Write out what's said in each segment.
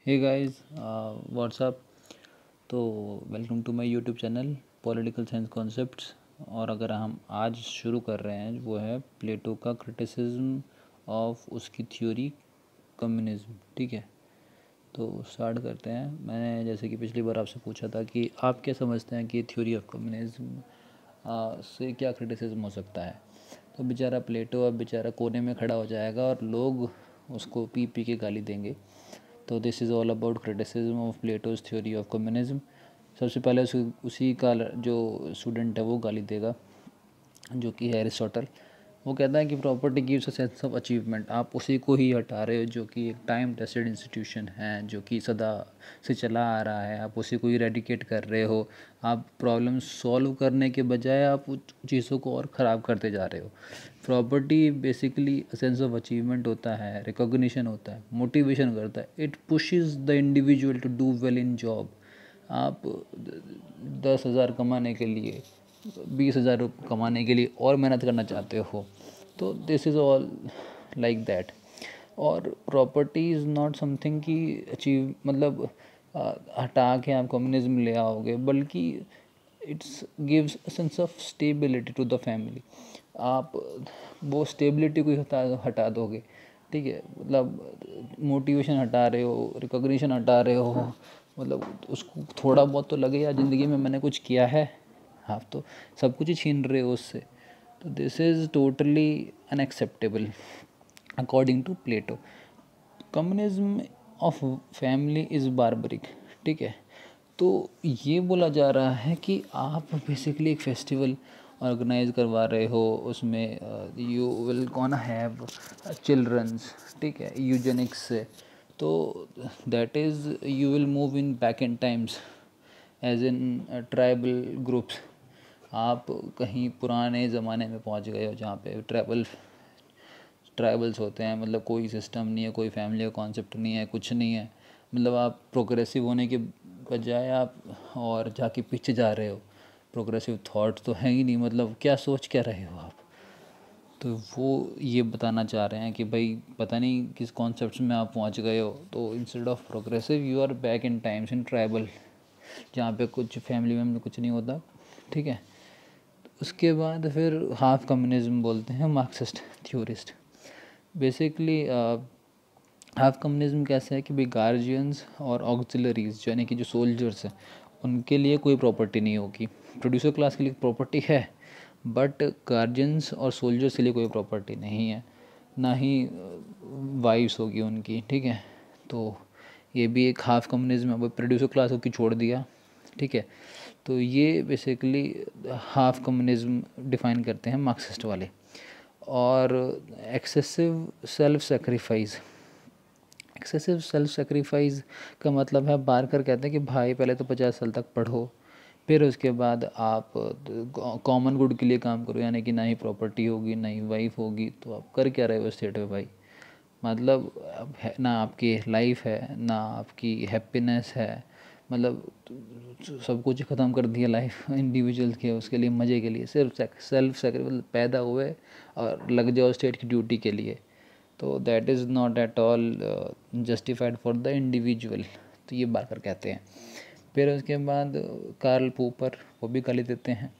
हे guys, what's up. तो welcome to my YouTube channel political science concepts. और अगर हम आज शुरू कर रहे हैं वो है प्लेटो का क्रिटिसिज्म ऑफ उसकी थ्योरी कम्युनिज्म। ठीक है, तो स्टार्ट करते हैं। मैंने जैसे कि पिछली बार आपसे पूछा था कि आप क्या समझते हैं कि थ्योरी ऑफ कम्युनिज्म से क्या क्रिटिसिज्म हो सकता है। तो बेचारा प्लेटो अब बेचारा कोने में खड़ा हो जाएगा और लोग उसको पी पी के गाली देंगे। तो this is all about criticism of Plato's theory of communism. सबसे पहले उसी का जो स्टूडेंट है वो गाली देगा, जो कि है एरिस्टोटल। वो कहता है कि property gives a sense of achievement. आप उसी को ही हटा रहे हो जो कि एक टाइम टेस्टेड इंस्टीट्यूशन है, जो कि सदा से चला आ रहा है। आप उसी को ही रेडिकेट कर रहे हो। आप प्रॉब्लम सॉल्व करने के बजाय आप उस चीज़ों को और ख़राब करते जा रहे हो। Property basically sense of achievement होता है, रिकॉग्निशन होता है, मोटिवेशन करता है। It pushes the individual to do well in job. आप 10,000 कमाने के लिए, 20,000 कमाने के लिए और मेहनत करना चाहते हो, तो this is all like that. और प्रॉपर्टी इज़ नॉट समथिंग कि अचीव मतलब हटा के आप कम्युनिज्म ले आओगे, बल्कि it's gives sense of stability to the family. आप वो स्टेबिलिटी को ही हटा दोगे। ठीक है, मतलब मोटिवेशन हटा रहे हो, रिकॉग्निशन हटा रहे हो, मतलब उसको थोड़ा बहुत तो लगे यार ज़िंदगी में मैंने कुछ किया है। आप तो सब कुछ ही छीन रहे हो उससे। तो this is totally unacceptable according to Plato. Communism of family is barbaric. ठीक है, तो ये बोला जा रहा है कि आप बेसिकली एक फेस्टिवल ऑर्गेनाइज करवा रहे हो, उसमें you will gonna have childrens. ठीक है, यूजेनिक्स से, तो that is you will move in back in times as in tribal groups. आप कहीं पुराने ज़माने में पहुंच गए हो जहाँ पे ट्राइबल्स होते हैं। मतलब कोई सिस्टम नहीं है, कोई फैमिली का कॉन्सेप्ट नहीं है, कुछ नहीं है। मतलब आप प्रोग्रेसिव होने के बजाय आप और जाके पीछे जा रहे हो। प्रोग्रेसिव थॉट तो है ही नहीं, मतलब क्या सोच क्या रहे हो आप। तो वो ये बताना चाह रहे हैं कि भाई पता नहीं किस कॉन्सेप्ट में आप पहुंच गए हो। तो instead of progressive you are back in times in tribal, जहाँ पे कुछ फैमिली में कुछ नहीं होता। ठीक है, उसके बाद फिर हाफ कम्युनिज्म बोलते हैं Marxist theorist. Basically half communism कैसे है कि भाई गार्जियंस और ऑक्सिलरीज यानी कि जो सोल्जर्स हैं उनके लिए कोई प्रॉपर्टी नहीं होगी। प्रोड्यूसर क्लास के लिए प्रॉपर्टी है, बट गार्जियंस और सोल्जर्स के लिए कोई प्रॉपर्टी नहीं है, ना ही वाइफ्स होगी उनकी। ठीक है, तो ये भी एक हाफ कम्युनिज्म है। वो प्रोड्यूसर क्लास को छोड़ दिया। ठीक है, तो ये बेसिकली हाफ कम्युनिज्म डिफ़ाइन करते हैं मार्क्सिस्ट वाले। और excessive self sacrifice. Excessive self sacrifice का मतलब है, बारकर कहते हैं कि भाई पहले तो 50 साल तक पढ़ो, फिर उसके बाद आप कॉमन गुड के लिए काम करो। यानी कि ना ही प्रॉपर्टी होगी, ना ही वाइफ होगी, तो आप कर क्या रहे हो स्टेट में भाई। मतलब अब है ना, आपकी लाइफ है ना, आपकी हैप्पीनेस है। मतलब सब कुछ ख़त्म कर दिया लाइफ इंडिविजुअल्स के, उसके लिए मज़े के लिए सिर्फ सेल्फ सेक्रीफाइस। पैदा हुए और लग जाओ स्टेट की ड्यूटी के लिए, तो that is not at all justified for the individual. तो ये बात कर कहते हैं। फिर उसके बाद कार्ल पोपर वो भी गाली देते हैं।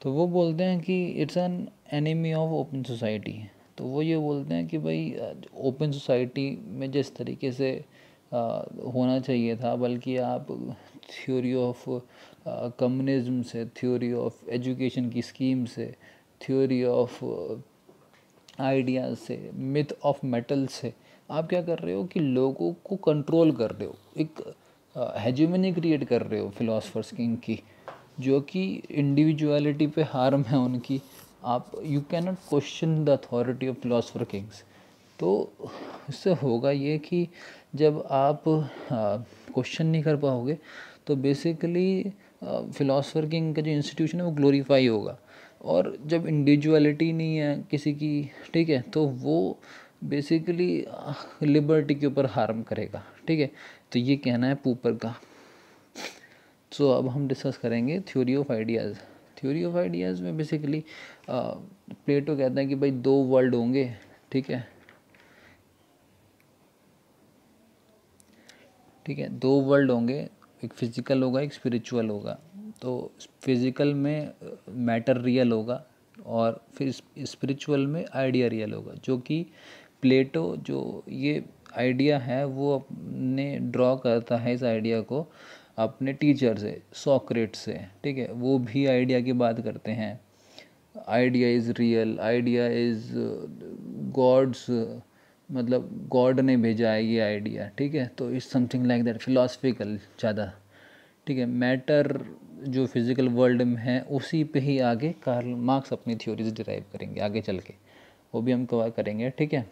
तो वो बोलते हैं कि it's an enemy of open society. तो वो ये बोलते हैं कि भाई ओपन सोसाइटी में जिस तरीके से होना चाहिए था, बल्कि आप थ्योरी ऑफ कम्युनिज्म से, थ्योरी ऑफ एजुकेशन की स्कीम से, थ्योरी ऑफ आइडियाज़ से, मिथ ऑफ मेटल से आप क्या कर रहे हो कि लोगों को कंट्रोल कर रहे हो। एक हेजेमनी क्रिएट कर रहे हो फिलोसफर्स किंग की, जो कि इंडिविजुअलिटी पे हार्म है उनकी। आप you can not question the authority of philosopher Kings. तो इससे होगा ये कि जब आप क्वेश्चन नहीं कर पाओगे, तो बेसिकली फिलोसफर किंग का जो इंस्टीट्यूशन है वो ग्लोरीफाई होगा। और जब इंडिविजुअलिटी नहीं है किसी की, ठीक है, तो वो बेसिकली लिबर्टी के ऊपर हार्म करेगा। ठीक है, तो ये कहना है पूपर का। सो अब हम डिस्कस करेंगे theory of ideas. Theory of ideas में बेसिकली प्लेटो कहता है कि भाई दो वर्ल्ड होंगे। ठीक है, ठीक है, दो वर्ल्ड होंगे, एक फिजिकल होगा एक स्पिरिचुअल होगा। तो फिजिकल में मैटर रियल होगा और फिर स्पिरिचुअल में आइडिया रियल होगा, जो कि प्लेटो जो ये आइडिया है वो अपने ड्रॉ करता है इस आइडिया को अपने टीचर से, सोक्रेट से। ठीक है, वो भी आइडिया की बात करते हैं, idea is real, idea is god's, मतलब गॉड ने भेजा है ये आइडिया। ठीक है, तो it's something like that, philosophical ज़्यादा। ठीक है, मैटर जो फिज़िकल वर्ल्ड में है उसी पे ही आगे कार्ल मार्क्स अपनी थ्योरीज डिराइव करेंगे आगे चल के, वो भी हम कवर करेंगे। ठीक है,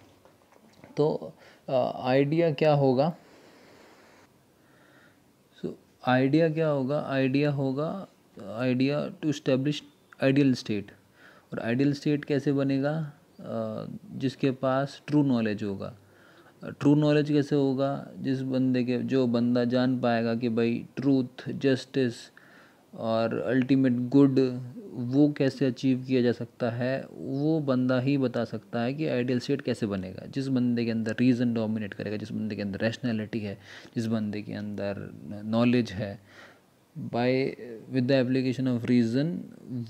तो आइडिया क्या होगा, सो आइडिया क्या होगा, आइडिया होगा idea to establish ideal state. और आइडियल स्टेट कैसे बनेगा, जिसके पास ट्रू नॉलेज होगा। ट्रू नॉलेज कैसे होगा, जिस बंदे के जो बंदा जान पाएगा कि भाई ट्रूथ, जस्टिस और अल्टीमेट गुड वो कैसे अचीव किया जा सकता है, वो बंदा ही बता सकता है कि आइडियल स्टेट कैसे बनेगा। जिस बंदे के अंदर रीज़न डोमिनेट करेगा, जिस बंदे के अंदर रैशनैलिटी है, जिस बंदे के अंदर नॉलेज है, by with the application of reason,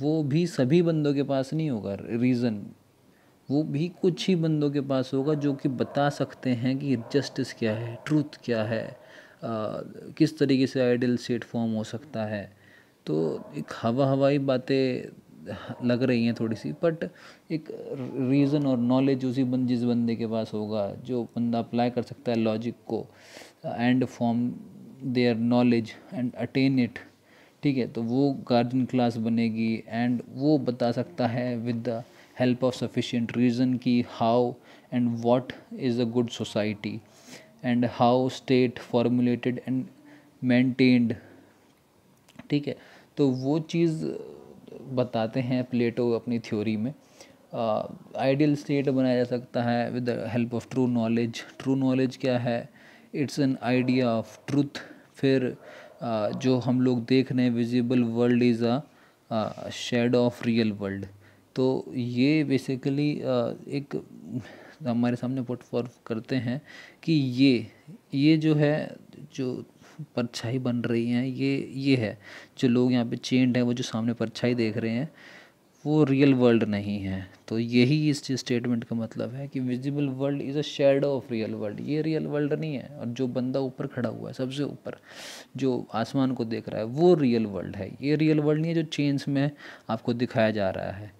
वो भी सभी बंदों के पास नहीं होगा रीज़न, वो भी कुछ ही बंदों के पास होगा जो कि बता सकते हैं कि जस्टिस क्या है, ट्रूथ क्या है, किस तरीके से आइडियल स्टेट फॉर्म हो सकता है। तो एक हवाई बातें लग रही हैं थोड़ी सी, बट एक रीज़न और नॉलेज उसी जिस बंदे के पास होगा, जो बंदा अप्लाई कर सकता है लॉजिक को and form their knowledge and attain it. ठीक है, तो वो गार्जियन क्लास बनेगी एंड वो बता सकता है with the help of sufficient reason कि how and what is a good society and how state formulated and maintained. ठीक है, तो वो चीज़ बताते हैं प्लेटो अपनी थ्योरी में। आइडियल स्टेट बनाया जा सकता है with the help of true knowledge. True knowledge क्या है, it's an idea of truth. फिर जो हम लोग देख रहे हैं visible world is a shadow of real world. तो ये बेसिकली एक हमारे सामने पुट फॉर करते हैं कि ये जो है, जो परछाई बन रही हैं, ये है जो लोग यहाँ पे चेंड है, वो जो सामने परछाई देख रहे हैं वो रियल वर्ल्ड नहीं है। तो यही इस स्टेटमेंट का मतलब है कि visible world is a shadow of real world, ये रियल वर्ल्ड नहीं है। और जो बंदा ऊपर खड़ा हुआ है सबसे ऊपर, जो आसमान को देख रहा है, वो रियल वर्ल्ड है। ये रियल वर्ल्ड नहीं है जो चेंज में आपको दिखाया जा रहा है।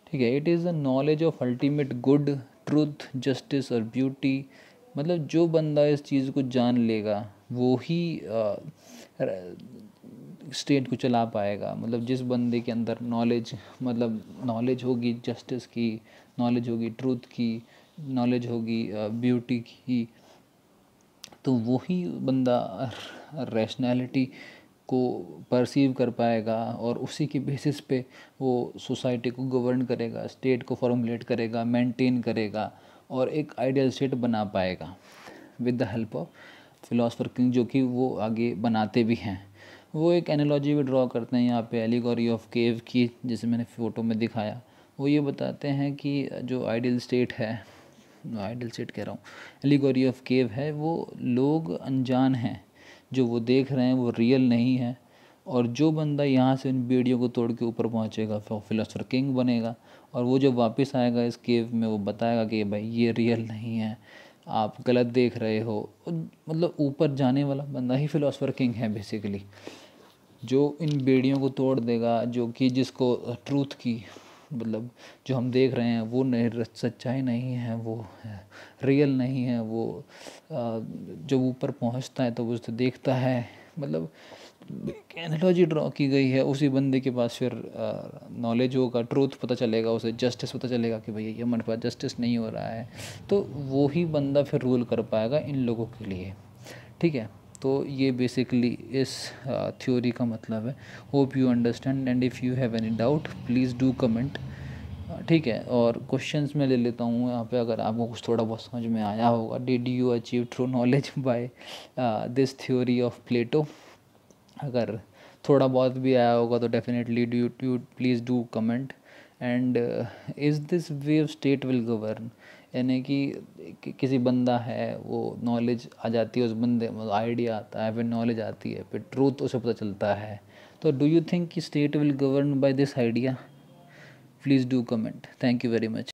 ठीक है, it is the knowledge of ultimate good, truth, justice और ब्यूटी। मतलब जो बंदा इस चीज़ को जान लेगा वो ही स्टेट को चला पाएगा। मतलब जिस बंदे के अंदर नॉलेज, मतलब नॉलेज होगी जस्टिस की, नॉलेज होगी ट्रूथ की, नॉलेज होगी ब्यूटी की, तो वही बंदा रैशनैलिटी को परसीव कर पाएगा और उसी की बेसिस पे वो सोसाइटी को गवर्न करेगा, स्टेट को फॉर्मुलेट करेगा, मेंटेन करेगा और एक आइडियल स्टेट बना पाएगा with the help of philosopher king, जो कि वो आगे बनाते भी हैं। वो एक एनालॉजी भी ड्रॉ करते हैं यहाँ पे एलिगोरी ऑफ केव की, जैसे मैंने फ़ोटो में दिखाया। वो ये बताते हैं कि जो आइडियल स्टेट है, आइडियल स्टेट कह रहा हूँ, एलिगोरी ऑफ केव है, वो लोग अनजान हैं, जो वो देख रहे हैं वो रियल नहीं है। और जो बंदा यहाँ से इन बेड़ियों को तोड़ के ऊपर पहुँचेगा वो फिलोसफर किंग बनेगा। और वो जब वापस आएगा इस केव में, वो बताएगा कि भाई ये रियल नहीं है, आप गलत देख रहे हो। मतलब ऊपर जाने वाला बंदा ही फिलोसफर किंग है बेसिकली, जो इन बेड़ियों को तोड़ देगा, जो कि जिसको ट्रूथ की, मतलब जो हम देख रहे हैं वो नहीं, सच्चाई नहीं है, वो रियल नहीं है। वो जब ऊपर पहुंचता है तो वो उसे देखता है। मतलब एनालॉजी ड्रॉ की गई है, उसी बंदे के पास फिर नॉलेज होगा, ट्रूथ पता चलेगा, उसे जस्टिस पता चलेगा कि भैया ये हमारे पास जस्टिस नहीं हो रहा है, तो वो ही बंदा फिर रूल कर पाएगा इन लोगों के लिए। ठीक है, तो ये बेसिकली इस थ्योरी का मतलब है। Hope you understand and if you have any doubt please do comment. ठीक है, और क्वेश्चंस में ले लेता हूँ यहाँ पे, अगर आपको कुछ थोड़ा बहुत समझ में आया होगा। Did you achieve true knowledge by this theory of Plato? अगर थोड़ा बहुत भी आया होगा तो definitely do please do comment. And is this wave state will govern? यानी कि किसी बंदा है, वो नॉलेज आ जाती है उस बंदे, मतलब आइडिया आता है, फिर नॉलेज आती है, फिर ट्रूथ उसे पता चलता है। तो डू यू थिंक कि state will govern by this idea? Please do comment. Thank you very much.